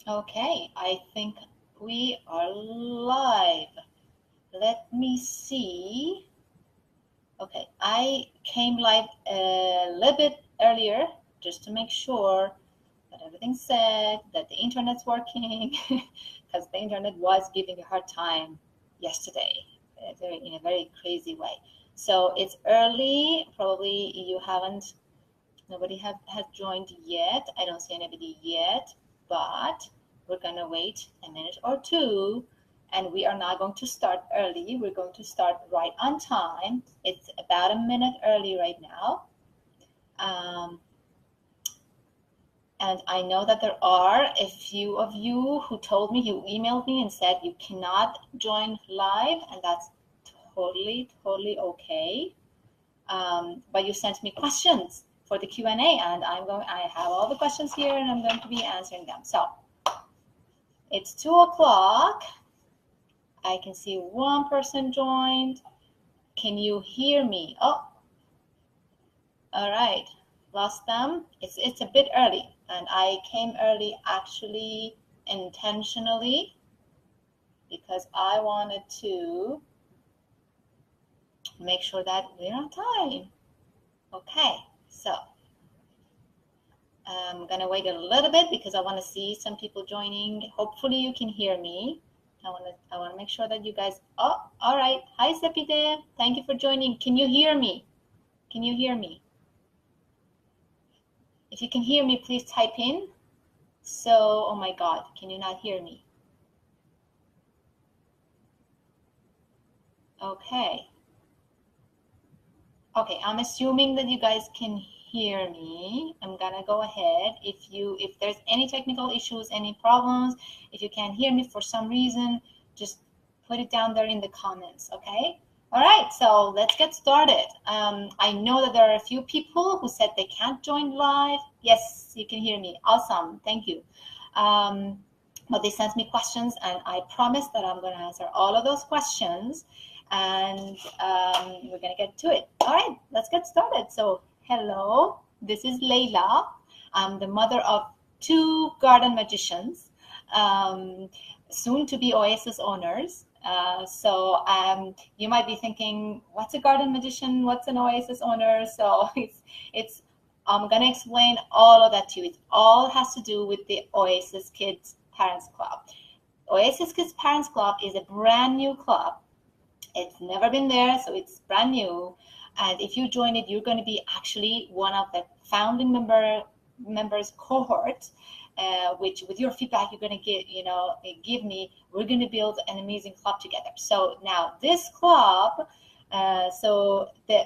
Okay, I think we are live. Let me see. Okay, I came live a little bit earlier just to make sure that everything's set, that the internet's working, because the internet was giving a hard time yesterday in a very crazy way. So it's early. Probably nobody has joined yet. I don't see anybody yet, but we're gonna wait a minute or two, and we are not going to start early. We're going to start right on time. It's about a minute early right now. Um, and I know that there are a few of you who told me, you emailed me and said you cannot join live, and that's totally okay. But you sent me questions for the Q&A, and I have all the questions here, and I'm going to be answering them. So it's 2 o'clock. I can see one person joined. Can you hear me? Oh, all right. Lost them. It's a bit early, and I came early actually intentionally because I wanted to make sure that we're on time. Okay, so I'm gonna wait a little bit because I want to see some people joining. Hopefully you can hear me. I want to make sure that you guys. Oh, all right. Hi, Sepide. Thank you for joining. Can you hear me? Can you hear me? If you can hear me, please type in. So, oh my God, can you not hear me? Okay. Okay, I'm assuming that you guys can hear me. I'm gonna go ahead. If there's any technical issues, any problems, if you can't hear me for some reason, just put it down there in the comments, okay? All right, so let's get started. I know that there are a few people who said they can't join live. Yes, you can hear me. Awesome, thank you. But they sent me questions, and I promise that I'm going to answer all of those questions, and we're going to get to it. All right, let's get started. So, hello, this is Layla. I'm the mother of 2 garden magicians, soon to be Oasis owners. So you might be thinking, what's a garden magician? What's an Oasis owner? So it's I'm going to explain all of that to you. It all has to do with the Oasis Kids Parents Club. Oasis Kids Parents Club is a brand new club. It's never been there, so it's brand new. And if you join it, you're going to be actually one of the founding members cohort, which with your feedback you're going to give me. We're going to build an amazing club together. So now this club, so the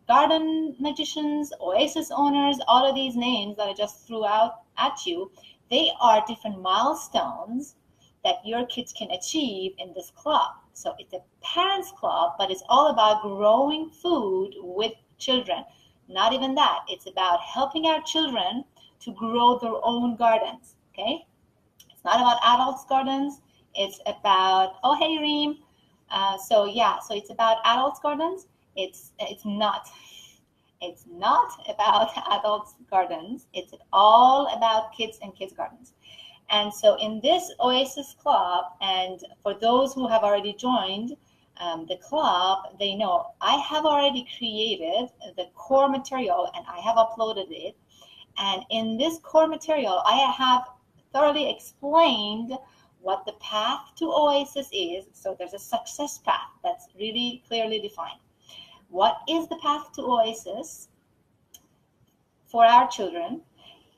garden magicians, Oasis owners, all of these names that I just threw out at you, they are different milestones that your kids can achieve in this club. So it's a parents club, but it's all about growing food with children. Not even that. It's about helping our children to grow their own gardens, okay? It's not about adults' gardens. It's about, oh, hey, Reem. So it's about adults' gardens. It's not. It's not about adults' gardens. It's all about kids and kids' gardens. And so in this Oasis Club, and for those who have already joined the club, they know I have already created the core material and I have uploaded it. And in this core material, I have thoroughly explained what the path to Oasis is. So there's a success path that's really clearly defined. What is the path to Oasis for our children?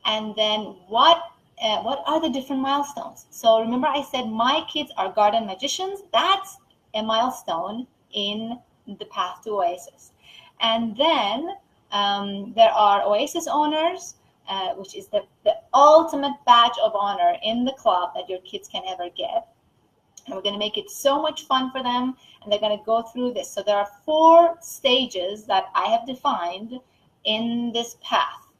And then what are the different milestones? So remember I said my kids are garden magicians. That's a milestone in the path to Oasis. And then there are Oasis owners, which is the ultimate badge of honor in the club that your kids can ever get. And we're going to make it so much fun for them, and they're going to go through this. So there are 4 stages that I have defined in this path.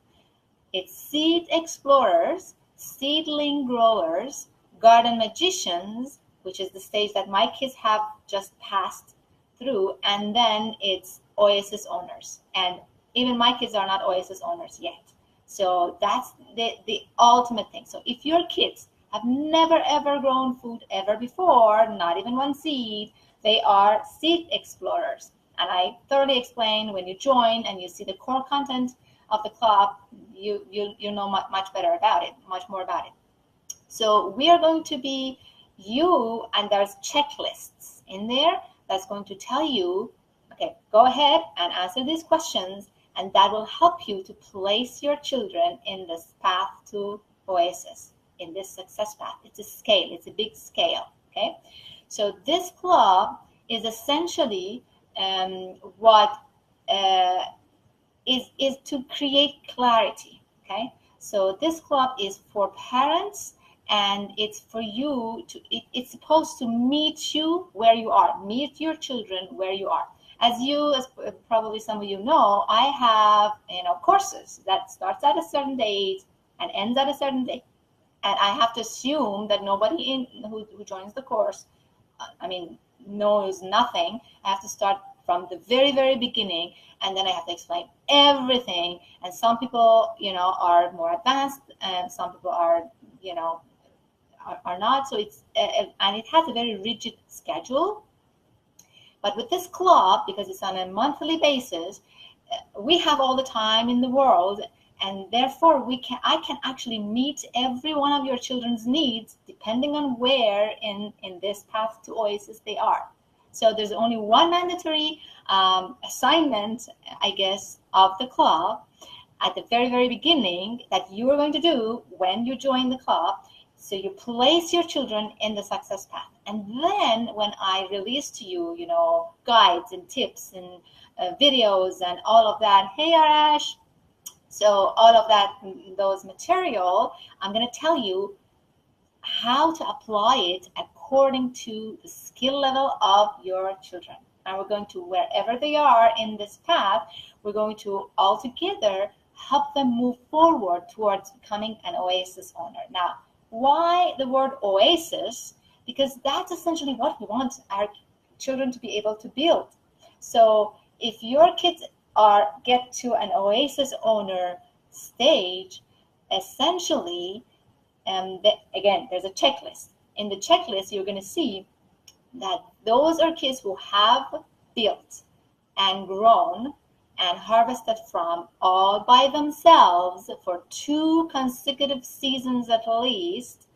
It's seed explorers, seedling growers, garden magicians, which is the stage that my kids have just passed through, and then it's Oasis owners. And even my kids are not Oasis owners yet. So that's the ultimate thing. So if your kids have never ever grown food ever before, not even one seed. They are seed explorers. And I thoroughly explain when you join and you see the core content of the club, you know much better about it, much more about it. So we are going to be you, and there's checklists in there that's going to tell you, okay, go ahead and answer these questions, and that will help you to place your children in this path to Oasis, in this success path. It's a scale, it's a big scale, okay? So this club is essentially what is to create clarity, okay? So this club is for parents, and it's for you to, it's supposed to meet you where you are, meet your children where you are. As probably some of you know, I have, courses that starts at a certain date and ends at a certain date. And I have to assume that nobody who joins the course, knows nothing. I have to start from the very, very beginning, and then I have to explain everything. And some people, are more advanced, and some people are, are not. So it's, and it has a very rigid schedule. But with this club, because it's on a monthly basis, we have all the time in the world, and therefore I can actually meet every one of your children's needs depending on where in this path to Oasis they are. So there's only one mandatory assignment, I guess, of the club at the very, very beginning that you are going to do when you join the club. So you place your children in the success path. And then when I release to you, guides and tips and videos and all of that, hey, Arash, so all of that, those material, I'm going to tell you how to apply it according to the skill level of your children. And we're going to, wherever they are in this path, we're going to all together help them move forward towards becoming an Oasis owner. Now, why the word Oasis? Because that's essentially what we want our children to be able to build. So if your kids get to an Oasis owner stage, essentially, again, there's a checklist. In the checklist, you're going to see that those are kids who have built and grown and harvested from all by themselves for 2 consecutive seasons at least,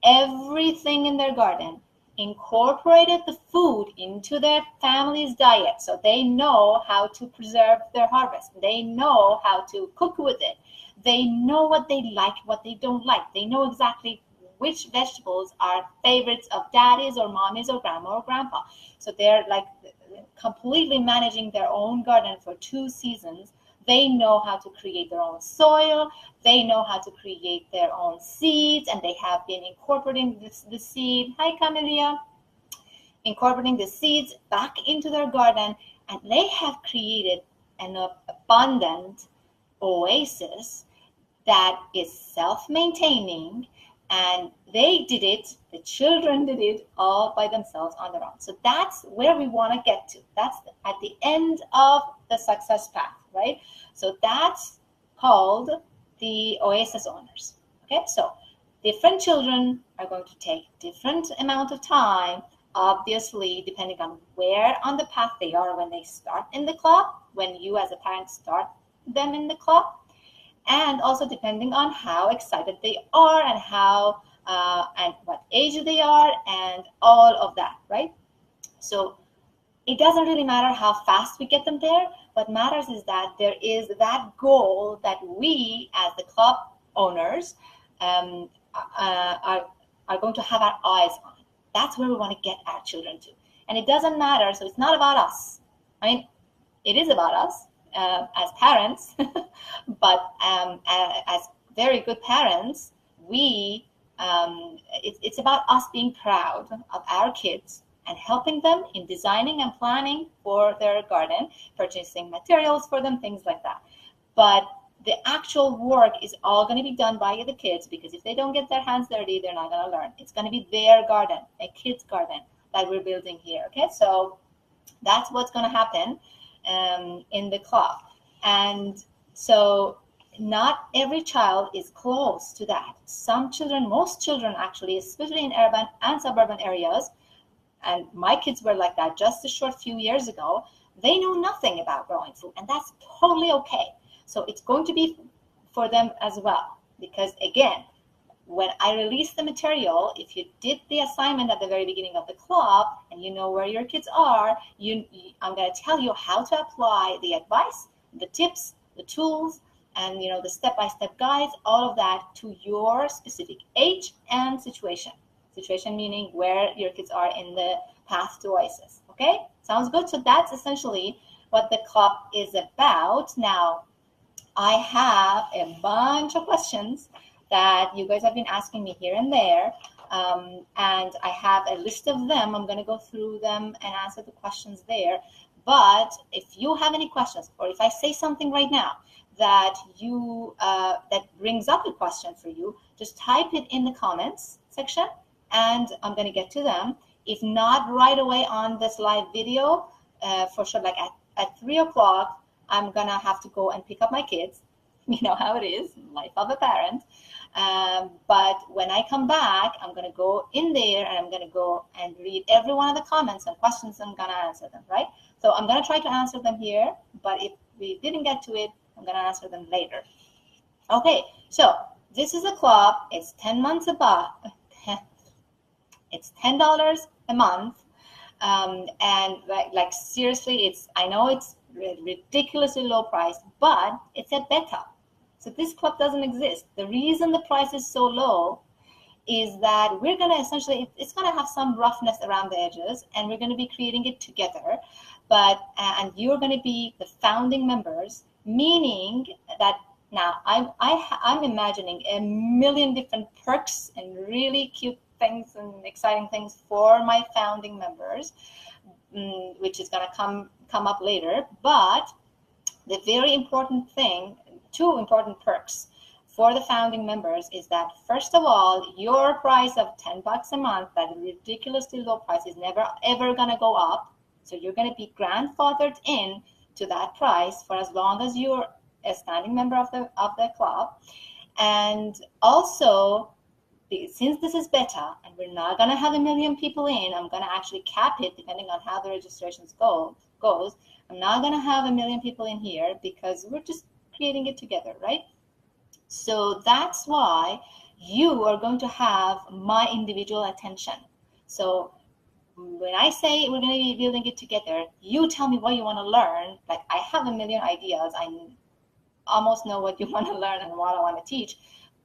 everything in their garden, incorporated the food into their family's diet, so they know how to preserve their harvest. They know how to cook with it. They know what they like, what they don't like. They know exactly which vegetables are favorites of daddies or mommies or grandma or grandpa. So they're like completely managing their own garden for 2 seasons. They know how to create their own soil. They know how to create their own seeds, and they have been incorporating the seed. Hi, Camelia. Incorporating the seeds back into their garden, and they have created an abundant oasis that is self-maintaining, and they did it, the children did it all by themselves on their own. So that's where we want to get to. That's at the end of the success path, right? So that's called the Oasis owners. Okay, so different children are going to take different amount of time, obviously, depending on where on the path they are when they start in the club, when you as a parent start them in the club, and also depending on how excited they are and how and what age they are and all of that, right? So it doesn't really matter how fast we get them there. What matters is that there is that goal that we as the club owners are going to have our eyes on. That's where we want to get our children to. And it doesn't matter. So it's not about us. I mean, it is about us as parents, but as very good parents, it's about us being proud of our kids and helping them in designing and planning for their garden, purchasing materials for them, things like that. But the actual work is all going to be done by the kids, because if they don't get their hands dirty, they're not going to learn. It's going to be their garden, a kid's garden that we're building here. Okay, so that's what's going to happen in the club. And so not every child is close to that. Some children, most children actually, especially in urban and suburban areas, and my kids were like that just a short few years ago, they know nothing about growing food, and that's totally okay. So it's going to be for them as well, because again, when I release the material, if you did the assignment at the very beginning of the club and you know where your kids are, I'm going to tell you how to apply the advice, the tips, the tools, and the step-by-step guides, all of that to your specific age and situation. Situation meaning where your kids are in the path to Oasis. Okay, sounds good? So that's essentially what the club is about. Now, I have a bunch of questions that you guys have been asking me here and there, and I have a list of them. I'm going to go through them and answer the questions there. But if you have any questions, or if I say something right now that that brings up a question for you, just type it in the comments section, and I'm going to get to them. If not right away on this live video, for sure, like at 3 o'clock, I'm going to have to go and pick up my kids. You know how it is, life of a parent. But when I come back, I'm going to go in there and I'm going to go and read every one of the comments and questions. I'm going to answer them, right? So I'm going to try to answer them here, but if we didn't get to it, I'm going to answer them later. Okay, so this is a club. It's 10 months above. It's $10 a month. And like seriously, I know it's ridiculously low price, but it's a beta. So this club doesn't exist. The reason the price is so low is that we're going to essentially, it's going to have some roughness around the edges, and we're going to be creating it together. But and you're going to be the founding members, meaning that now I'm imagining a million different perks and really cute things and exciting things for my founding members, which is going to come up later. But the very important thing, two important perks for the founding members, is that first of all, your price of $10 a month, that ridiculously low price, is never ever going to go up. So you're going to be grandfathered in to that price for as long as you're a standing member of the club. And also, since this is beta and we're not going to have a million people in, I'm going to actually cap it depending on how the registrations goes. I'm not going to have a million people in here because we're just creating it together, right? So that's why you are going to have my individual attention. So when I say we're going to be building it together, you tell me what you want to learn. Like, I have a million ideas. I almost know what you want to learn and what I want to teach.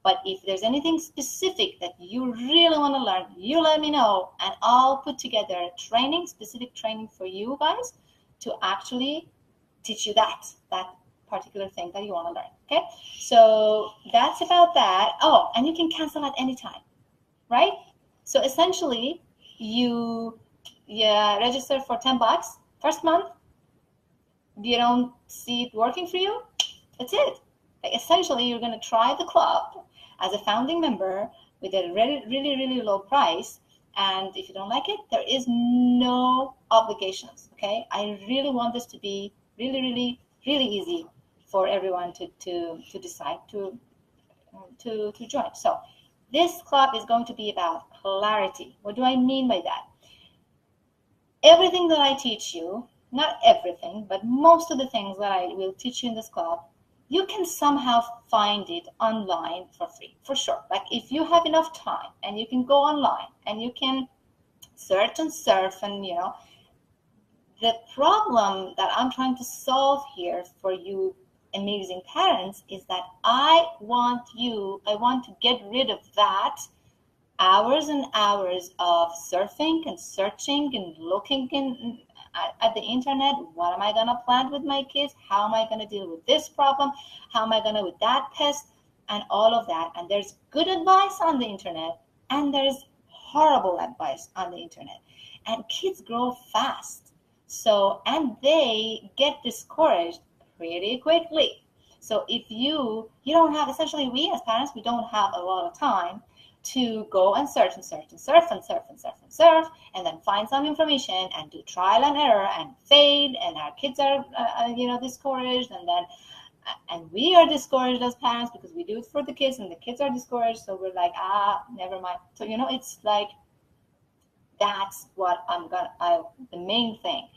But if there's anything specific that you really want to learn, you let me know, and I'll put together specific training for you guys to actually teach you that particular thing that you want to learn. Okay, so that's about that. Oh, and you can cancel at any time, right? So essentially, you register for $10 first month. You don't see it working for you, that's it. Like, essentially, you're going to try the club as a founding member with a really, really, really low price. And if you don't like it, there is no obligations. Okay, I really want this to be really, really, really easy for everyone to decide to join. So this club is going to be about clarity. What do I mean by that? Everything that I teach you, not everything, but most of the things that I will teach you in this club, you can somehow find it online for free, for sure. Like, if you have enough time and you can go online and you can search and surf, and the problem that I'm trying to solve here for you amazing parents is that I want to get rid of that hours and hours of surfing and searching and looking at the internet. What am I going to plant with my kids? How am I going to deal with this problem? How am I going to with that pest? And all of that. And there's good advice on the internet, and there's horrible advice on the internet. And kids grow fast. So, and they get discouraged pretty quickly. So if you don't have, essentially, we as parents, we don't have a lot of time to go and search and surf and surf and surf and surf and surf, and then find some information and do trial and error and fade, and our kids are discouraged, and then And we are discouraged as parents because we do it for the kids and the kids are discouraged. So we're like, never mind. So, you know, it's like, that's what the main thing.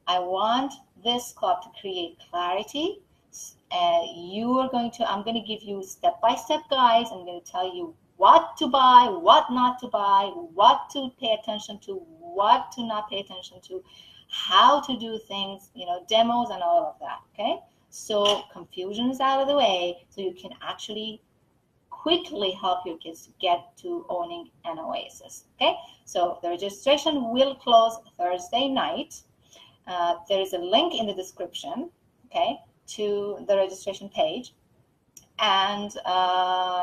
I want this club to create clarity. I'm going to give you step-by-step guides. I'm going to tell you what to buy, what not to buy, what to pay attention to, what to not pay attention to, how to do things, you know, demos and all of that, okay? So confusion is out of the way, so you can actually quickly help your kids to get to owning an Oasis, okay? So the registration will close Thursday night. There is a link in the description, okay, to the registration page. And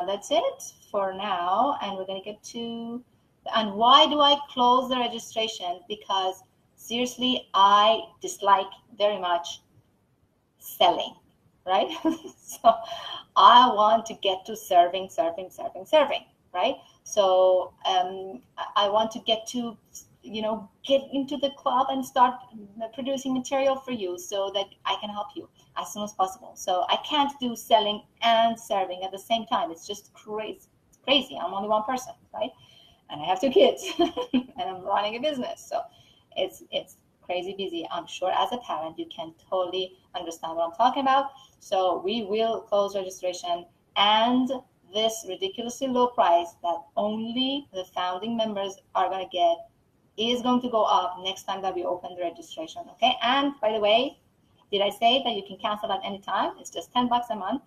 that's it for now. And we're going to get to, and why do I close the registration? Because seriously, I dislike very much selling, right? So I want to get to serving, right? So I want to get to, you know, get into the club and start producing material for you so that I can help you as soon as possible. So I can't do selling and serving at the same time. It's just crazy. It's crazy. I'm only one person, right? And I have 2 kids and I'm running a business. So it's crazy busy. I'm sure as a parent, you can totally understand what I'm talking about. So we will close registration, and this ridiculously low price that only the founding members are going to get is going to go up next time that we open the registration, okay? And by the way, did I say that you can cancel at any time? It's just $10 a month.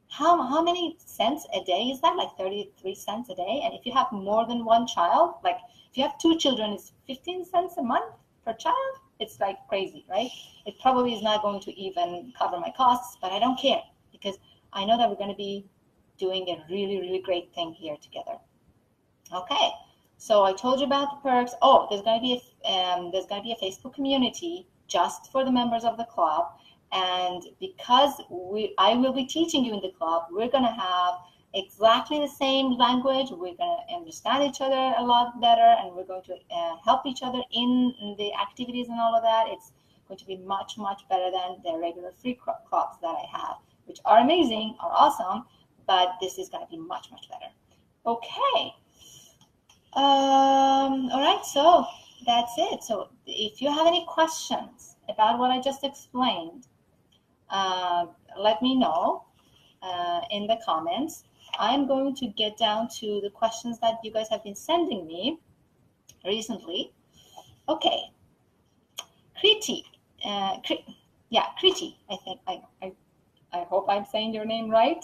How many cents a day is that? Like 33 cents a day. And if you have more than 1 child, like if you have 2 children, it's 15 cents a month per child. It's like crazy, right? It probably is not going to even cover my costs, but I don't care because I know that we're going to be doing a really, really great thing here together. Okay, so I told you about the perks. Oh, there's going to be a Facebook community just for the members of the club. And because I will be teaching you in the club, we're going to have exactly the same language. We're going to understand each other a lot better, and we're going to help each other in the activities and all of that. It's going to be much, much better than the regular free clubs that I have, which are amazing, are awesome, but this is going to be much, much better. Okay. All right, so that's it. So if you have any questions about what I just explained, let me know in the comments. I'm going to get down to the questions that you guys have been sending me recently. Okay, Kriti, Kriti, I think I hope I'm saying your name right.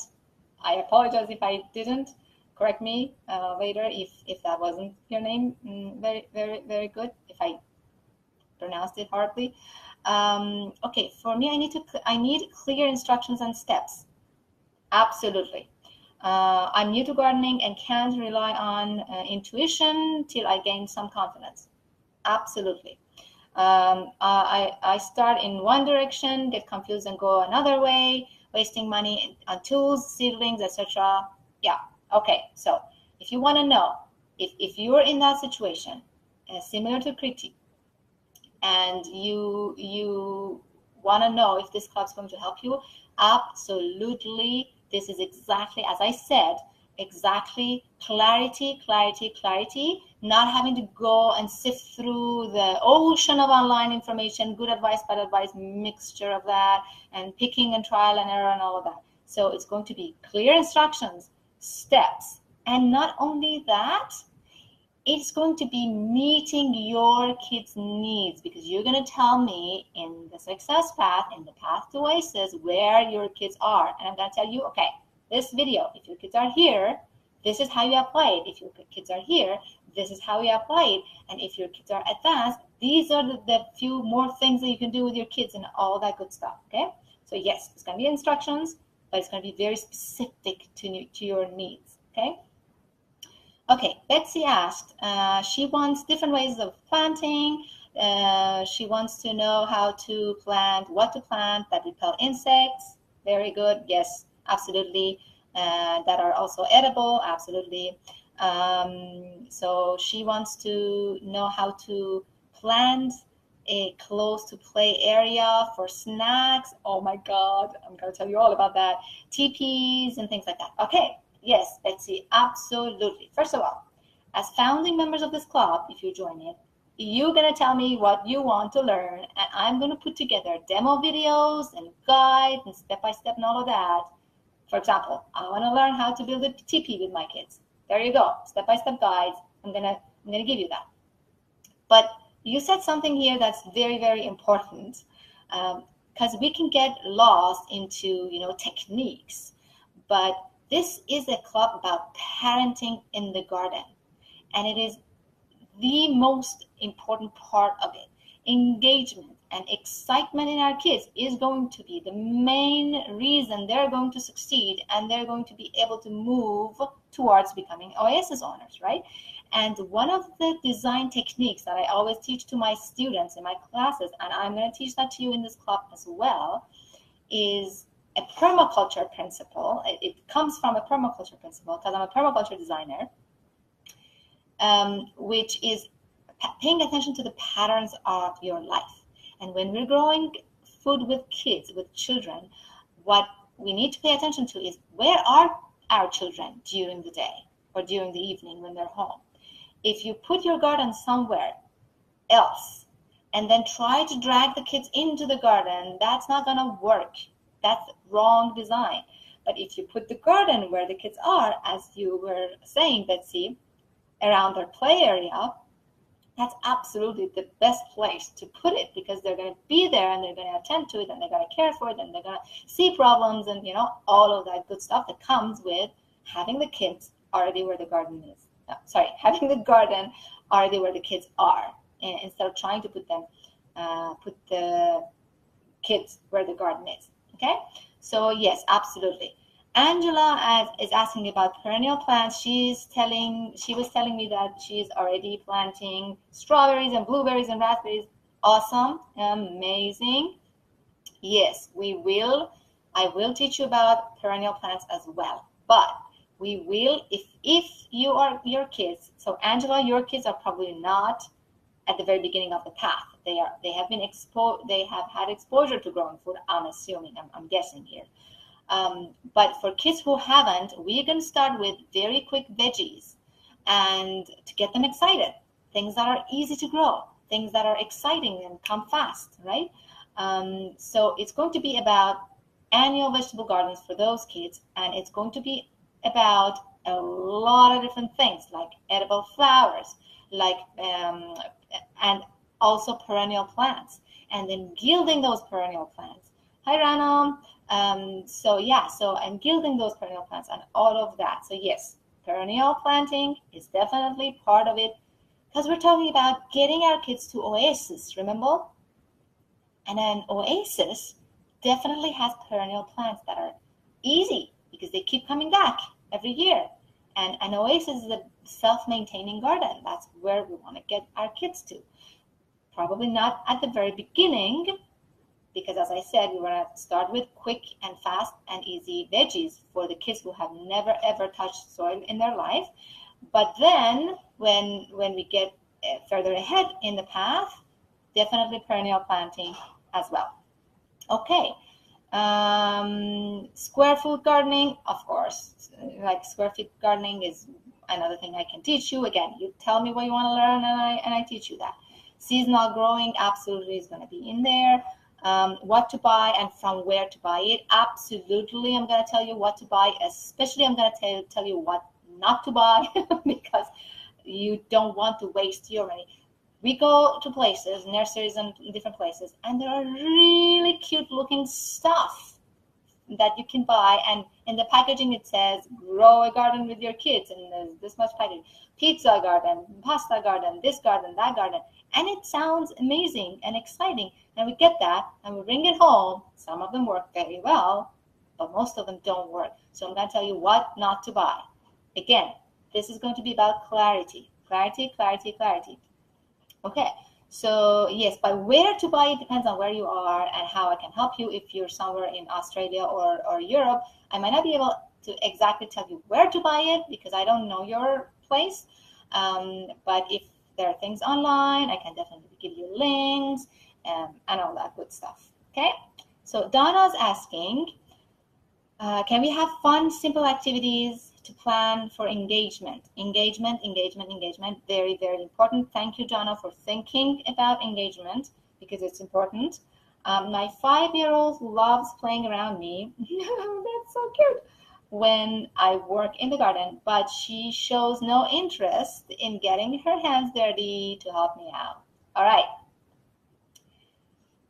I apologize if I didn't. Correct me later if that wasn't your name. Very, very, very good. If I pronounced it horribly. Okay, for me, I need clear instructions and steps. Absolutely. I'm new to gardening and can't rely on intuition till I gain some confidence. Absolutely. I start in one direction, get confused and go another way, wasting money on tools, seedlings, etc. Yeah. Okay. So if you want to know, if you're in that situation, similar to Kriti, and you want to know if this club is going to help you, absolutely. This is exactly, as I said, exactly clarity, not having to go and sift through the ocean of online information, good advice, bad advice, mixture of that, and picking and trial and error and all of that. So it's going to be clear instructions, steps, and not only that, it's going to be meeting your kids' needs, because you're going to tell me in the success path, in the path to Oasis, where your kids are. And I'm going to tell you, okay, this video, if your kids are here, this is how you apply it. If your kids are here, this is how you apply it. And if your kids are advanced, these are the few more things that you can do with your kids and all that good stuff, okay? So yes, it's going to be instructions, but it's going to be very specific to your needs, okay? Okay, Betsy asked, she wants different ways of planting. She wants to know how to plant, what to plant that repel insects. Very good. Yes, absolutely. That are also edible. Absolutely. So she wants to know how to plant a close to play area for snacks. Oh my God, I'm going to tell you all about that. TPs and things like that. Okay, yes, Betsy, absolutely. First of all, as founding members of this club, if you join it, you're going to tell me what you want to learn, and I'm going to put together demo videos and guides and step-by-step and all of that. For example, I want to learn how to build a TP with my kids. There you go, step-by-step guides. I'm gonna give you that. But you said something here that's very, very important, because we can get lost into, techniques. But this is a club about parenting in the garden, and it is the most important part of it. Engagement and excitement in our kids is going to be the main reason they're going to succeed, and they're going to be able to move towards becoming Oasis owners, right? And one of the design techniques that I always teach to my students in my classes, and I'm going to teach that to you in this club as well, is a permaculture principle. It comes from a permaculture principle because I'm a permaculture designer, which is paying attention to the patterns of your life. And when we're growing food with kids, with children, what we need to pay attention to is, where are our children during the day or during the evening when they're home? If you put your garden somewhere else and then try to drag the kids into the garden, that's not going to work. That's wrong design. But if you put the garden where the kids are, as you were saying, Betsy, around their play area, that's absolutely the best place to put it, because they're going to be there and they're going to attend to it and they're going to care for it and they're going to see problems and, all of that good stuff that comes with having the kids already where the garden is. Having the garden already where the kids are, instead of trying to put the kids where the garden is. Okay, so yes, absolutely. Angela is asking about perennial plants. She was telling me that she's already planting strawberries and blueberries and raspberries. Awesome, amazing. Yes, I will teach you about perennial plants as well. But we will, if you are your kids. So Angela, your kids are probably not at the very beginning of the path. They have had exposure to growing food. I'm assuming. I'm guessing here. But for kids who haven't, we're going to start with very quick veggies, and to get them excited, things that are easy to grow, things that are exciting and come fast, right? So it's going to be about annual vegetable gardens for those kids, and it's going to be about a lot of different things, like edible flowers, and also perennial plants, and then gilding those perennial plants. Hi, Ranam. And gilding those perennial plants and all of that. So yes, perennial planting is definitely part of it, because we're talking about getting our kids to Oasis, remember? And an Oasis definitely has perennial plants that are easy because they keep coming back every year. And an Oasis is a self-maintaining garden. That's where we want to get our kids to. Probably not at the very beginning, because as I said, we want to start with quick and fast and easy veggies for the kids who have never ever touched soil in their life. But then when we get further ahead in the path, definitely perennial planting as well. Okay. Square foot gardening, of course. Like square feet gardening is another thing I can teach you. Again, you tell me what you want to learn, and I teach you that. Seasonal growing absolutely is going to be in there. What to buy and from where to buy it. Absolutely, I'm going to tell you what to buy. Especially, I'm going to tell you what not to buy because you don't want to waste your money. We go to places, nurseries and different places, and there are really cute looking stuff that you can buy. And in the packaging, it says, grow a garden with your kids. And there's this much packaging. Pizza garden, pasta garden, this garden, that garden. And it sounds amazing and exciting. And we get that and we bring it home. Some of them work very well, but most of them don't work. So I'm going to tell you what not to buy. Again, this is going to be about clarity. Clarity, clarity, clarity. Okay, so yes, but where to buy it depends on where you are and how I can help you. If you're somewhere in Australia or Europe, I might not be able to exactly tell you where to buy it because I don't know your place. But if there are things online. I can definitely give you links and all that good stuff. Okay, so Donna's asking, can we have fun, simple activities to plan for engagement? Engagement. Very, very important. Thank you, Donna, for thinking about engagement because it's important. My 5-year-old loves playing around me. That's so cute. When I work in the garden, but she shows no interest in getting her hands dirty to help me out. All right.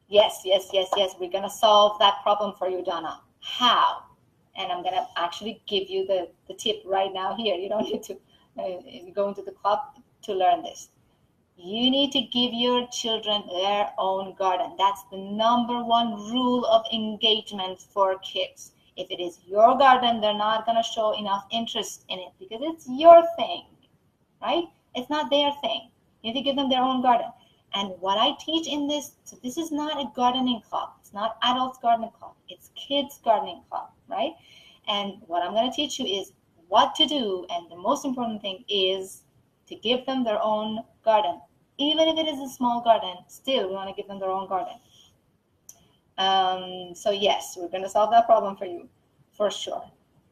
Yes. We're going to solve that problem for you, Donna. How? And I'm going to actually give you the tip right now here. You don't need to go into the club to learn this. You need to give your children their own garden. That's the #1 rule of engagement for kids. If it is your garden, they're not going to show enough interest in it because it's your thing, right? It's not their thing. You need to give them their own garden. And what I teach in this, so this is not a gardening club. It's not adults gardening club. It's kids gardening club, right? And what I'm going to teach you is what to do. And the most important thing is to give them their own garden. Even if it is a small garden, still we want to give them their own garden. So yes, we're going to solve that problem for you, for sure.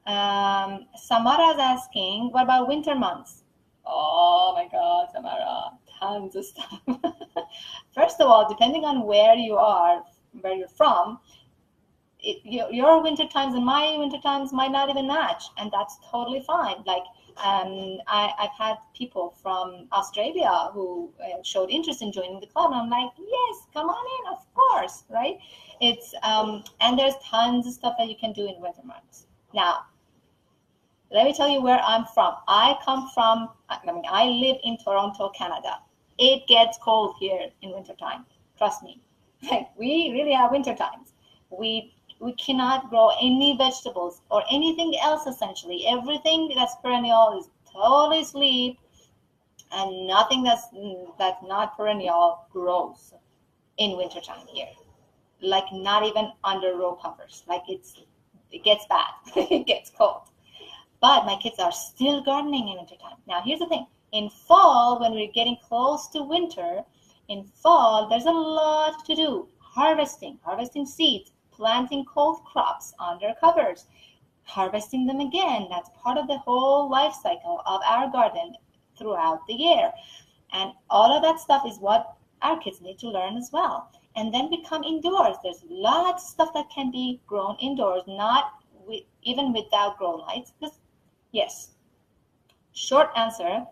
Samara is asking, what about winter months? Oh my God, Samara, tons of stuff. First of all, depending on where you are, where you're from, your winter times and my winter times might not even match, and that's totally fine. Like I've had people from Australia who showed interest in joining the club, and I'm like, yes, come on in, of course, right? It's and there's tons of stuff that you can do in winter months. Now, let me tell you where I'm from. I live in Toronto, Canada. It gets cold here in wintertime. Trust me. Like, we really have winter times. We cannot grow any vegetables or anything else, essentially. Everything that's perennial is totally asleep, and nothing that's not perennial grows in wintertime here. Like, not even under row covers. Like, it gets bad. It gets cold. But my kids are still gardening in wintertime. Now, here's the thing. In fall, when we're getting close to winter, in fall, there's a lot to do. Harvesting seeds, planting cold crops under covers, harvesting them again. That's part of the whole life cycle of our garden throughout the year. And all of that stuff is what our kids need to learn as well. And then we come indoors. There's lots of stuff that can be grown indoors, even without grow lights. Yes. Short answer.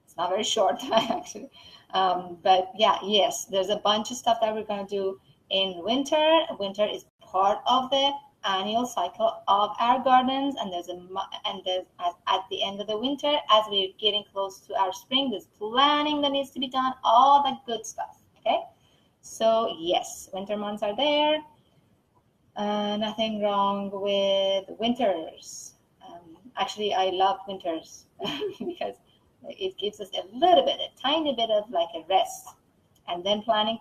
It's not very short, actually. But yeah, yes, there's a bunch of stuff that we're going to do in winter. Winter is part of the annual cycle of our gardens, and there's at the end of the winter, as we're getting close to our spring, there's planning that needs to be done, all that good stuff. Okay, so yes, winter months are there. Nothing wrong with winters. Actually, I love winters because it gives us a tiny bit of like a rest, and then planning.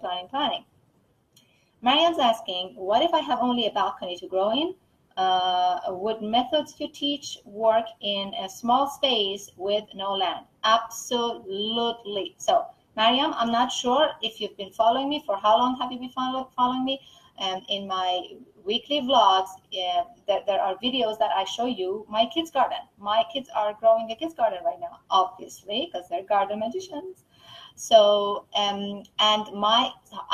Marianne's asking, what if I have only a balcony to grow in? Would methods you teach work in a small space with no land? Absolutely. So, Mariam, I'm not sure if you've been following me. For how long have you been following me? In my weekly vlogs, there are videos that I show you my kids' garden. My kids are growing a kids' garden right now, obviously, because they're garden magicians. So, I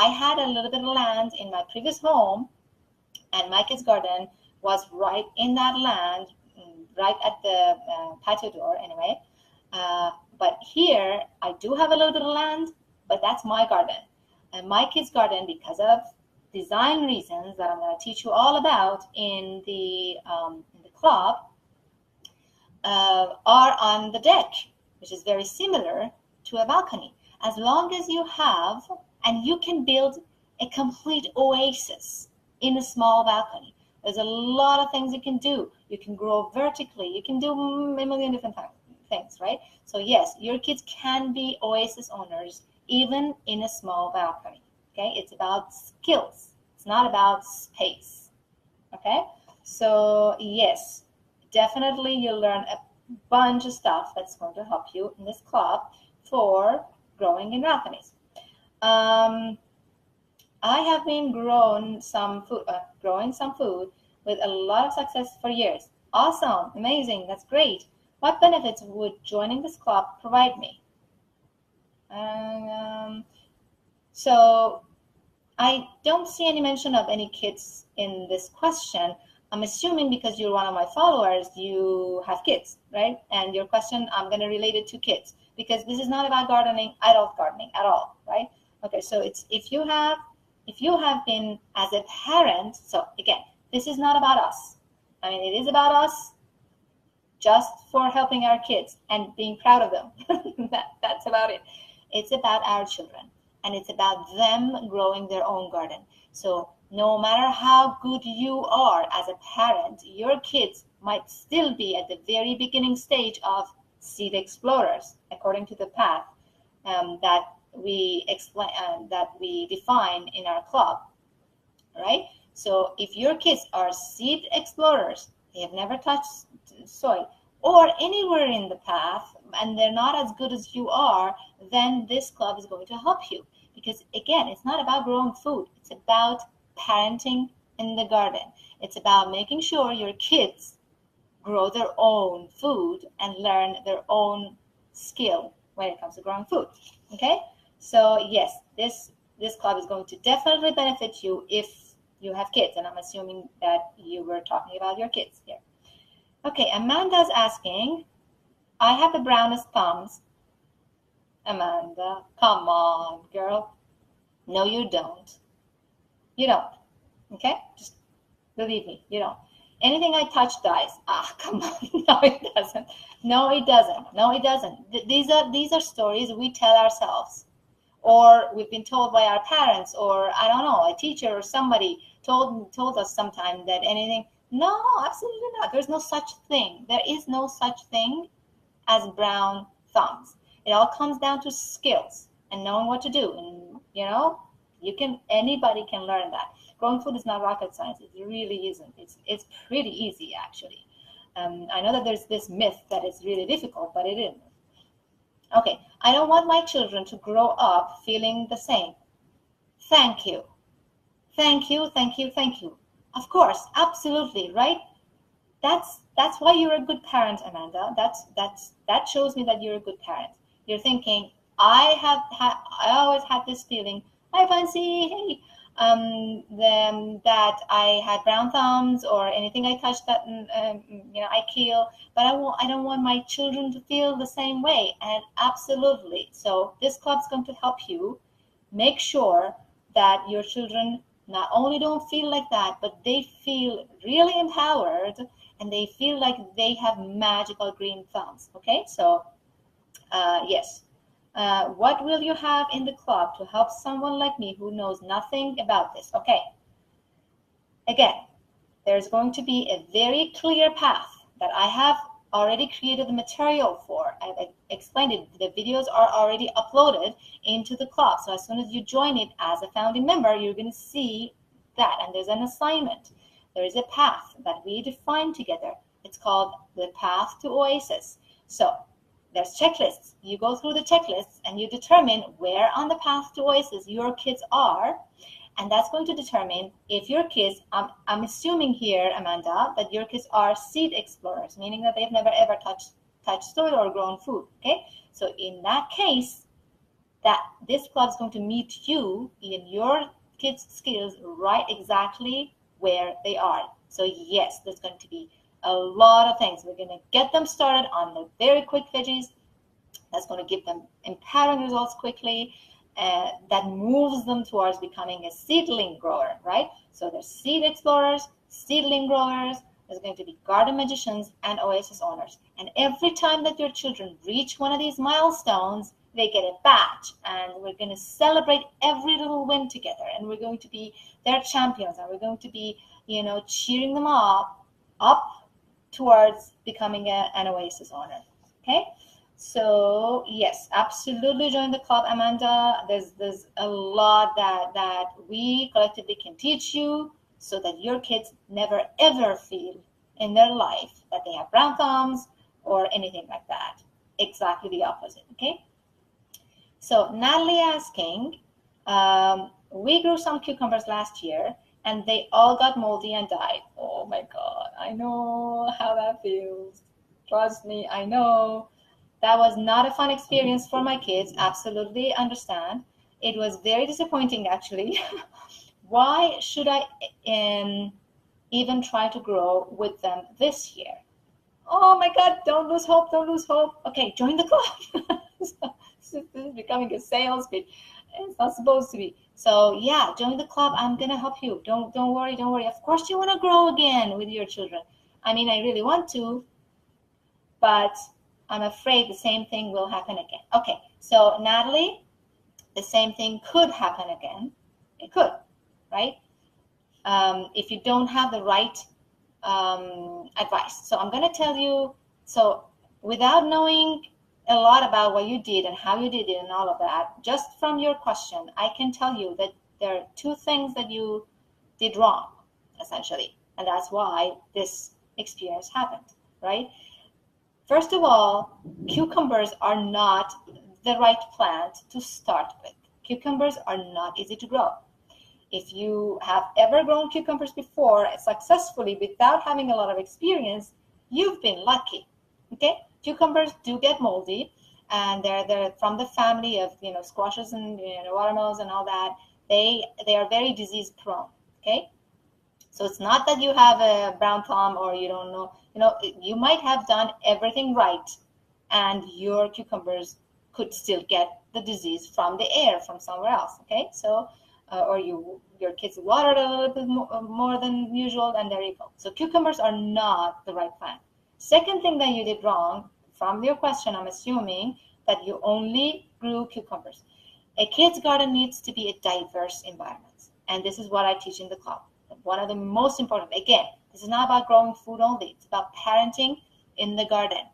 had a little bit of land in my previous home, and my kids' garden was right in that land, right at the patio door, anyway. But here, I do have a little bit of land, but that's my garden. And my kids' garden, because of design reasons that I'm going to teach you all about in the club, are on the deck, which is very similar to a balcony. As long as you have, and you can build a complete oasis in a small balcony. There's a lot of things you can do. You can grow vertically. You can do a million different things, right? So yes, your kids can be oasis owners even in a small balcony. Okay, it's about skills. It's not about space. Okay, so yes, definitely you'll learn a bunch of stuff that's going to help you in this club. for growing in balconies. I have been growing some food with a lot of success for years. Awesome, amazing, that's great. What benefits would joining this club provide me? So I don't see any mention of any kids in this question. I'm assuming because you're one of my followers, you have kids, right? And your question, I'm going to relate it to kids because this is not about gardening, adult gardening at all, right? Okay, so it's if you have been as a parent, so again, this is not about us. I mean, it is about us just for helping our kids and being proud of them. That's about it. It's about our children, and it's about them growing their own garden. So no matter how good you are as a parent, your kids might still be at the very beginning stage of seed explorers, according to the path that we explain, that we define in our club, right? So if your kids are seed explorers, they have never touched soil or anywhere in the path, and they're not as good as you are, then this club is going to help you. Because again, it's not about growing food. It's about parenting in the garden. It's about making sure your kids grow their own food and learn their own skill when it comes to growing food. Okay? So yes, this club is going to definitely benefit you if you have kids. And I'm assuming that you were talking about your kids here. Okay, Amanda's asking, I have the brownest thumbs. Amanda, come on, girl. No, you don't. You don't. Okay? Just believe me, you don't. Anything I touch dies. Ah, come on. No, it doesn't. No, it doesn't. No, it doesn't. These are stories we tell ourselves. Or we've been told by our parents, or I don't know, a teacher or somebody told us sometime that anything. No, absolutely not. There's no such thing. There is no such thing as brown thumbs. It all comes down to skills and knowing what to do. And anybody can learn that. Growing food is not rocket science. It really isn't. It's pretty easy, actually. I know that there's this myth that it's really difficult, but it isn't. Okay, I don't want my children to grow up feeling the same. Thank you. Thank you, thank you, thank you. Of course, absolutely, right? That's why you're a good parent, Amanda. That shows me that you're a good parent. You're thinking, I always had this feeling, hi Fancy, hey, that I had brown thumbs or anything I touched that I kill, but I don't want my children to feel the same way. And absolutely, so this club's going to help you make sure that your children not only don't feel like that, but they feel really empowered and they feel like they have magical green thumbs. Okay, so yes. What will you have in the club to help someone like me who knows nothing about this? Okay. Again, there's going to be a very clear path that I have already created the material for. I've explained it. The videos are already uploaded into the club. So as soon as you join it as a founding member, you're going to see that. And there's an assignment. There is a path that we define together. It's called the path to Oasis. So there's checklists. You go through the checklists and you determine where on the path to Oasis your kids are. And that's going to determine if your kids, I'm assuming here, Amanda, that your kids are seed explorers, meaning that they've never ever touched soil or grown food. Okay? So in that case, that this club is going to meet you in your kids' skills right exactly where they are. So yes, there's going to be a lot of things. We're going to get them started on the very quick veggies. That's going to give them empowering results quickly. That moves them towards becoming a seedling grower, right? So there's seed explorers, seedling growers, there's going to be garden magicians and Oasis owners. And every time that your children reach one of these milestones, they get a badge. And we're going to celebrate every little win together. And we're going to be their champions. And we're going to be, cheering them up towards becoming an Oasis owner. Okay? So yes, absolutely join the club, Amanda. There's a lot that we collectively can teach you so that your kids never ever feel in their life that they have brown thumbs or anything like that. Exactly the opposite, okay? So Natalie asking, we grew some cucumbers last year and they all got moldy and died. Oh my God, I know how that feels. Trust me, I know. That was not a fun experience for my kids. Absolutely understand. It was very disappointing, actually. Why should I even try to grow with them this year? Oh my God, don't lose hope, don't lose hope. Okay, join the club. This is becoming a sales pitch. It's not supposed to be. So yeah, join the club. I'm gonna help you. Don't worry, don't worry. Of course you want to grow again with your children. I mean, I really want to, but I'm afraid the same thing will happen again. Okay, so Natalie, the same thing could happen again. It could, right? If you don't have the right advice. So I'm going to tell you, so without knowing a lot about what you did and how you did it and all of that, just from your question, I can tell you that there are two things that you did wrong, essentially. And that's why this experience happened, right? First of all, cucumbers are not the right plant to start with. Cucumbers are not easy to grow. If you have ever grown cucumbers before successfully without having a lot of experience, you've been lucky. Okay, cucumbers do get moldy, and they're from the family of squashes and watermelons and all that. They are very disease prone. Okay, so it's not that you have a brown thumb or you don't know. You might have done everything right, and your cucumbers could still get the disease from the air from somewhere else. Okay, so or your kids watered a little bit more than usual, and there you go. So cucumbers are not the right plant. Second thing that you did wrong, from your question, I'm assuming that you only grew cucumbers. A kid's garden needs to be a diverse environment, and this is what I teach in the club. One of the most important, again, this is not about growing food only. It's about parenting in the garden.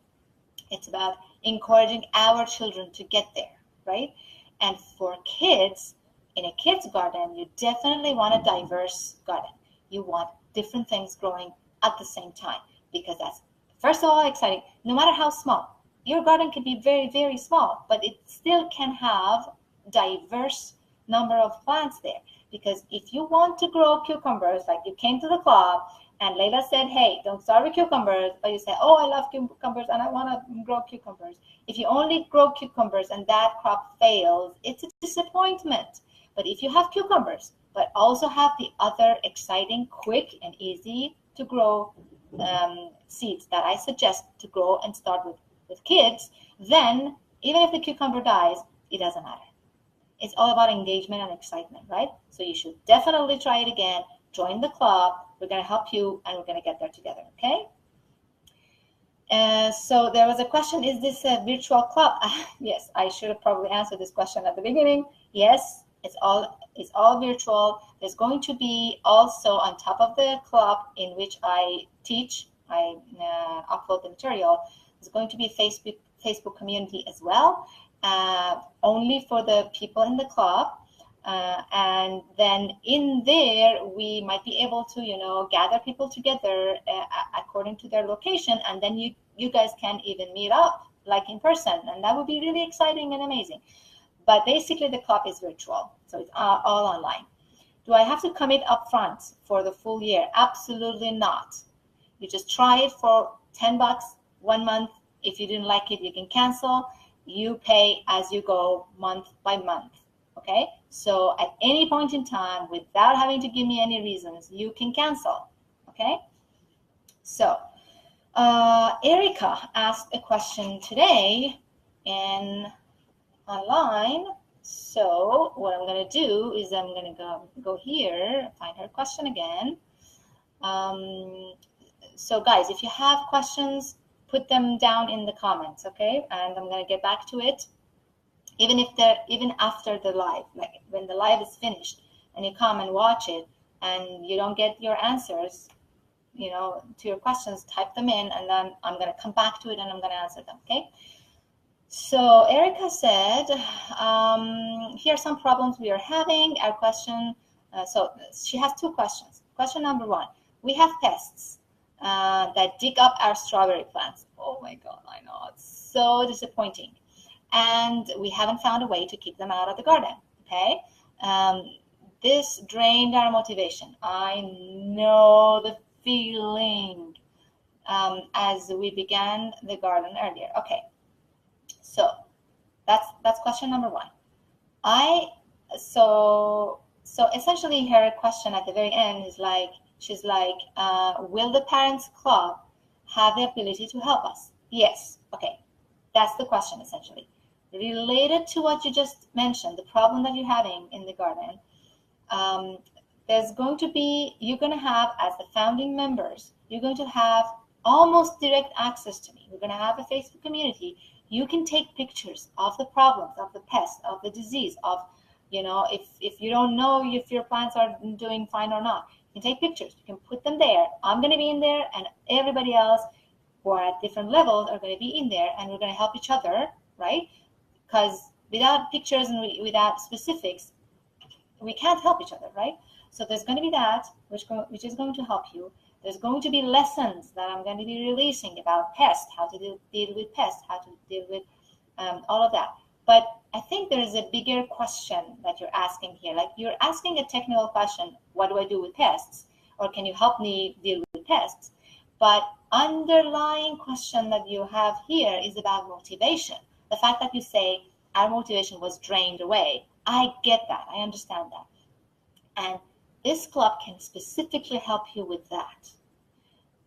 It's about encouraging our children to get there, right? And for kids, in a kid's garden, you definitely want a diverse garden. You want different things growing at the same time, because that's, first of all, exciting. No matter how small, your garden can be very, very small, but it still can have diverse number of plants there. Because if you want to grow cucumbers, like you came to the club and Layla said, hey, don't start with cucumbers, but you say, oh, I love cucumbers and I want to grow cucumbers. If you only grow cucumbers and that crop fails, it's a disappointment. But if you have cucumbers, but also have the other exciting, quick, and easy to grow seeds that I suggest to grow and start with kids, then even if the cucumber dies, it doesn't matter. It's all about engagement and excitement, right? So you should definitely try it again. Join the club. We're going to help you, and we're going to get there together, okay? So there was a question, is this a virtual club? Yes, I should have probably answered this question at the beginning. Yes, it's all virtual. There's going to be also on top of the club in which I teach, I upload the material, there's going to be a Facebook community as well. Only for the people in the club, and then in there we might be able to gather people together according to their location, and then you guys can even meet up like in person, and that would be really exciting and amazing. But basically the club is virtual, so it's all online. Do I have to commit upfront for the full year? Absolutely not. You just try it for $10 1 month. If you didn't like it, you can cancel. You pay as you go, month by month, okay? So at any point in time, without having to give me any reasons, you can cancel, okay? So Erica asked a question today online. So what I'm going to do is I'm going to go here, find her question again. So guys, if you have questions, put them down in the comments, okay? And I'm gonna get back to it. Even after the live, like when the live is finished and you come and watch it and you don't get your answers, to your questions, type them in, and then I'm gonna come back to it and I'm gonna answer them, okay? So Erica said, here are some problems we are having. Our question, so she has two questions. Question number one, we have pests that dig up our strawberry plants. Oh my God, I know, it's so disappointing. and we haven't found a way to keep them out of the garden. Okay, this drained our motivation. I know the feeling as we began the garden earlier. Okay, so that's question number one. So essentially her question at the very end is like, she's like, will the parents club have the ability to help us? Yes. Okay, that's the question essentially. Related to what you just mentioned, the problem that you're having in the garden, there's going to be, you're going to have, as the founding members, you're going to have almost direct access to me. We're going to have a Facebook community. You can take pictures of the problems, of the pest, of the disease, of, if you don't know if your plants are doing fine or not, you can take pictures. You can put them there. I'm going to be in there, and everybody else who are at different levels are going to be in there, and we're going to help each other, right? Because without pictures and without specifics, we can't help each other, right? So there's going to be that, which is going to help you. There's going to be lessons that I'm going to be releasing about pests, how to deal with pests, how to deal with all of that. But I think there is a bigger question that you're asking here. Like, you're asking a technical question, what do I do with pests? Or can you help me deal with pests? But underlying question that you have here is about motivation. The fact that you say, our motivation was drained away. I get that. I understand that. And this club can specifically help you with that,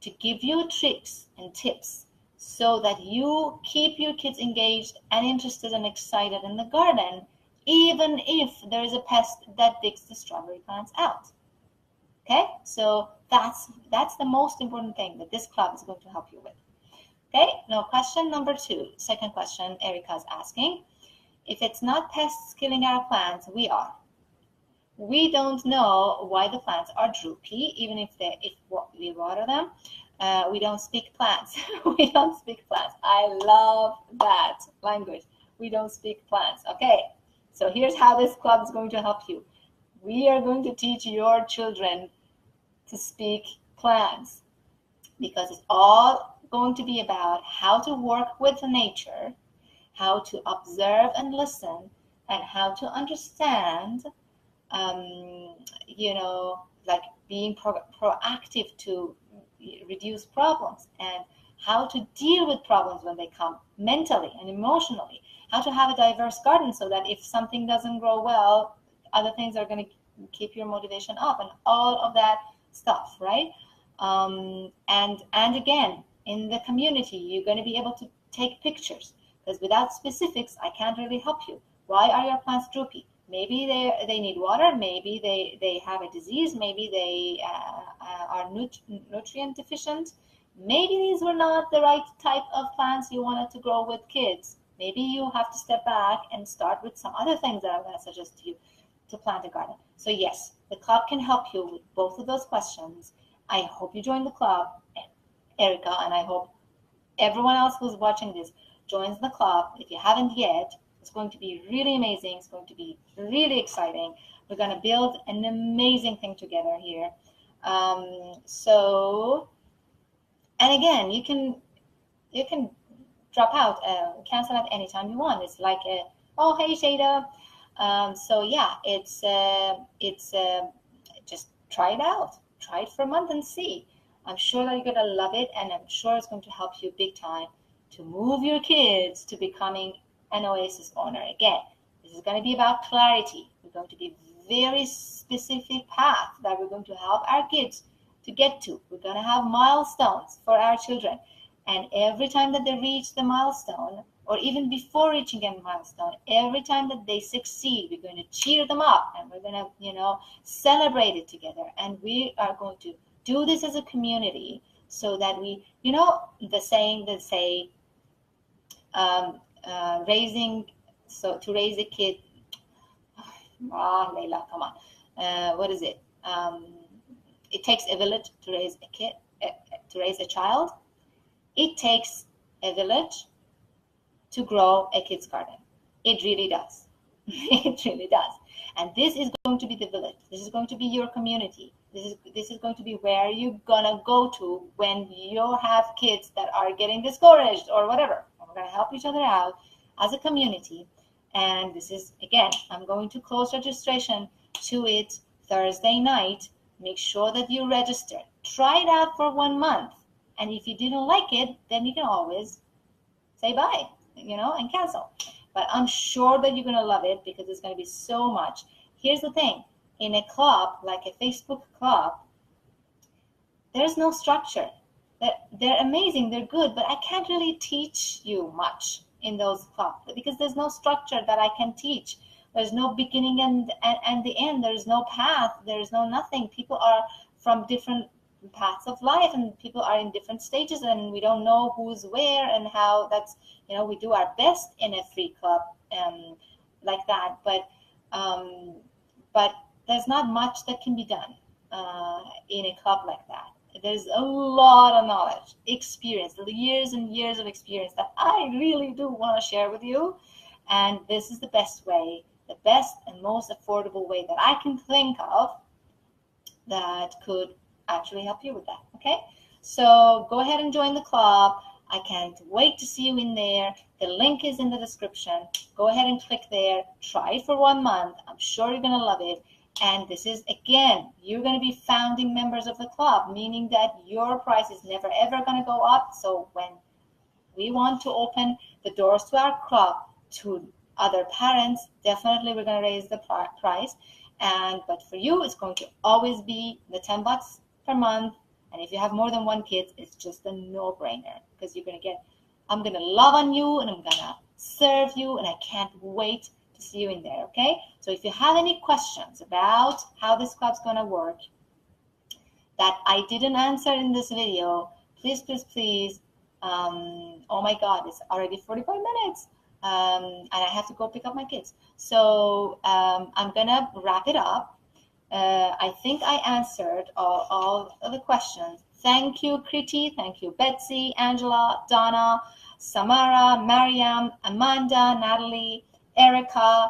to give you tricks and tips so that you keep your kids engaged and interested and excited in the garden, even if there is a pest that digs the strawberry plants out. Okay, so that's the most important thing that this club is going to help you with. Okay, now question number two, second question Erica's asking. If it's not pests killing our plants, we are. We don't know why the plants are droopy, even if we water them. We don't speak plants. We don't speak plants. I love that language. We don't speak plants. Okay, so here's how this club is going to help you. We are going to teach your children to speak plants, because it's all going to be about how to work with nature, how to observe and listen, and how to understand, like being proactive to reduce problems, and how to deal with problems when they come mentally and emotionally, how to have a diverse garden so that if something doesn't grow well, other things are going to keep your motivation up, and all of that stuff, right? And again, in the community, you're going to be able to take pictures, because without specifics, I can't really help you. Why are your plants droopy? Maybe they need water, maybe they have a disease, maybe they are nutrient deficient, maybe these were not the right type of plants you wanted to grow with kids. Maybe you have to step back and start with some other things that I'm going to suggest to you to plant a garden. So yes, the club can help you with both of those questions. I hope you join the club, Erica, and I hope everyone else who's watching this joins the club. If you haven't yet, it's going to be really amazing. It's going to be really exciting. We're going to build an amazing thing together here. And again, you can drop out, cancel at any time you want. It's like oh, hey Shada. So yeah, it's just try it out. Try it for a month and see. I'm sure that you're going to love it, and I'm sure it's going to help you big time to move your kids to becoming an Oasis owner. Again, this is going to be about clarity. We're going to be very specific path that we're going to help our kids to get to. We're going to have milestones for our children, and every time that they reach the milestone, or even before reaching a milestone, every time that they succeed, we're going to cheer them up, and we're going to celebrate it together. And we are going to do this as a community, so that we, the saying that say, to raise a kid, Layla, come on, what is it? It takes a village to raise a kid, to raise a child. It takes a village to grow a kid's garden. It really does. It really does. And this is going to be the village. This is going to be your community. This is going to be where you're gonna go to when you have kids that are getting discouraged or whatever. And we're gonna help each other out as a community. And this is, again, I'm going to close registration to it Thursday night. Make sure that you register. Try it out for 1 month. And if you didn't like it, then you can always say bye, and cancel. But I'm sure that you're going to love it because it's going to be so much. Here's the thing. In a club, like a Facebook club, there's no structure. They're amazing, they're good, but I can't really teach you much in those clubs because there's no structure that I can teach. There's no beginning and the end. There's no path. There's no nothing. People are from different paths of life, and people are in different stages, and we don't know who's where and how. That's, we do our best in a free club like that, but there's not much that can be done in a club like that. There's a lot of knowledge, experience, years and years of experience that I really do want to share with you. And this is the best way, the best and most affordable way that I can think of that could actually help you with that. Okay, so go ahead and join the club. I can't wait to see you in there. The link is in the description. Go ahead and click there. Try it for 1 month. I'm sure you're going to love it. And this is, again, you're going to be founding members of the club, meaning that your price is never, ever going to go up. So when we want to open the doors to our club to other parents, definitely we're going to raise the price. But for you, it's going to always be the $10 per month. And if you have more than 1 kid, it's just a no-brainer because you're going to get, I'm going to love on you and I'm going to serve you, and I can't wait to see you in there. Okay, so if you have any questions about how this club's going to work that I didn't answer in this video, please, oh my god, it's already 45 minutes and I have to go pick up my kids, so I'm gonna wrap it up. I think I answered all of the questions. Thank you, Kriti. Thank you, Betsy, Angela, Donna, Samara, Mariam, Amanda, Natalie, Erica,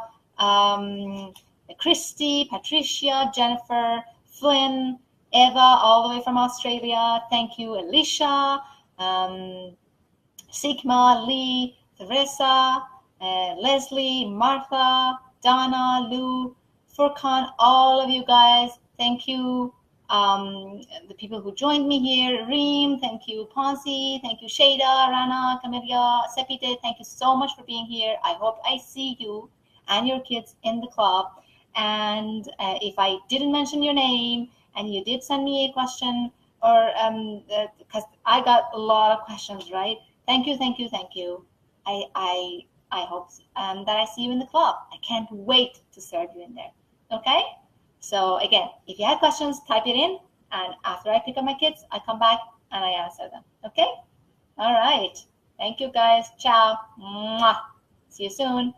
Christy, Patricia, Jennifer, Flynn, Eva, all the way from Australia. Thank you, Alicia, Sigma, Lee, Teresa, Leslie, Martha, Donna, Lou, Furkan, all of you guys. Thank you. The people who joined me here, Reem, thank you, Ponzi, thank you, Shada, Rana, Camelia, Sepite, thank you so much for being here. I hope I see you and your kids in the club. And if I didn't mention your name and you did send me a question, or because I got a lot of questions, right? Thank you. I hope that I see you in the club. I can't wait to serve you in there. Okay? So again, if you have questions, type it in, and after I pick up my kids, I come back and I answer them. Okay? All right. Thank you, guys. Ciao. Mwah. See you soon.